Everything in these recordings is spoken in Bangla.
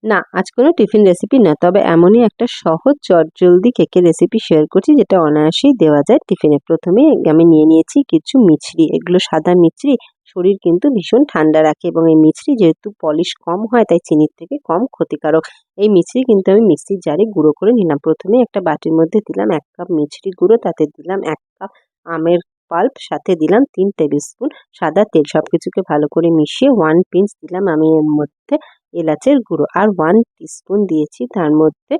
না, আজ কোনো টিফিন রেসিপি না, তবে এমনই একটা সহজ চটজলদি কেকের রেসিপি শেয়ার করছি যেটা অনায়াসেই দেওয়া যায় টিফিনে। প্রথমেই আমি নিয়ে নিয়েছি কিছু মিছরি। এগুলো সাদা মিছরি, শরীর কিন্তু ভীষণ ঠান্ডা রাখে এবং এই মিছরি যেহেতু পলিশ কম হয় তাই চিনির থেকে কম ক্ষতিকারক। এই মিছরি কিন্তু আমি মিক্সির জারে গুঁড়ো করে নিলাম। প্রথমেই একটা বাটির মধ্যে দিলাম ১ কাপ মিছরি গুঁড়ো, তাতে দিলাম ১ কাপ আমের পাল্প, সাথে দিলাম ৩ টেবিল স্পুন সাদা তেল। সবকিছুকে ভালো করে মিশিয়ে 1 পিঞ্চ দিলাম আমি এর মধ্যে এলাচের গুঁড়ো, আর 1 টিস্পুন দিয়েছি তার মধ্যে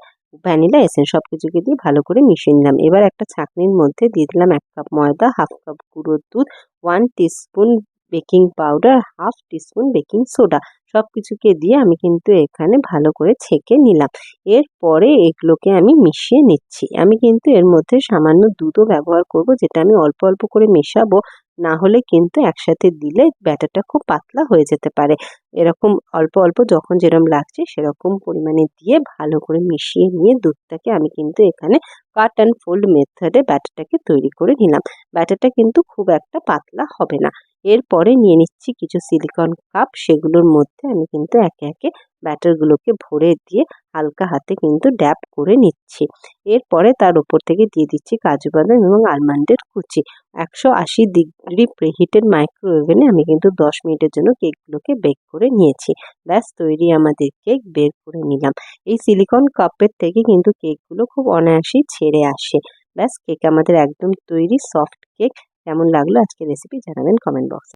ভ্যানিলা এসেন্স। সবকিছুকে দিয়ে ভালো করে মিশিয়ে নিলাম। এবার একটা ছাঁকনির মধ্যে দিয়ে দিলাম ১ কাপ ময়দা, 1/2 কাপ গুঁড়ো দুধ, 1 teaspoon baking powder, 1/2 teaspoon baking soda. সবকিছুকে দিয়ে আমি কিন্তু এখানে ভালো করে ছেঁকে নিলাম। এরপরে এগুলোকে আমি মিশিয়ে নিচ্ছি। আমি কিন্তু এর মধ্যে সামান্য দুধও ব্যবহার করব, যেটা আমি অল্প অল্প করে মেশাবো। না হলে কিন্তু একসাথে দিলে ব্যাটারটা খুব পাতলা হয়ে যেতে পারে। এরকম অল্প অল্প যখন যেরকম লাগছে সেরকম পরিমাণে দিয়ে ভালো করে মিশিয়ে নিয়ে দুধটাকে আমি কিন্তু এখানে কাট অ্যান্ড ফোল্ড মেথডে ব্যাটারটাকে তৈরি করে নিলাম। ব্যাটারটা কিন্তু খুব একটা পাতলা হবে না। এরপরে নিয়ে নিচ্ছি কিছু সিলিকন কাপ, সেগুলোর মধ্যে আমি কিন্তু একে একে ব্যাটারগুলোকে ভরে দিয়ে হালকা হাতে কিন্তু ড্যাব করে নিচ্ছি। এরপরে তার উপর থেকে দিয়ে দিচ্ছি কাজু বাদাম এবং আলমন্ডের কুচি। ১৮০ ডিগ্রি প্রিহিটেড মাইক্রো ওভেনে আমি কিন্তু ১০ মিনিটের জন্য কেকগুলোকে বেক করে নিয়েছি। ব্যাস তৈরি আমাদের কেক, বের করে নিলাম। এই সিলিকন কাপের থেকে কিন্তু কেকগুলো খুব অনায়াসেই ছেড়ে আসে। ব্যাস কেক আমাদের একদম তৈরি, সফট কেক। কেমন লাগলো আজকের রেসিপি জানাবেন কমেন্ট বক্সে।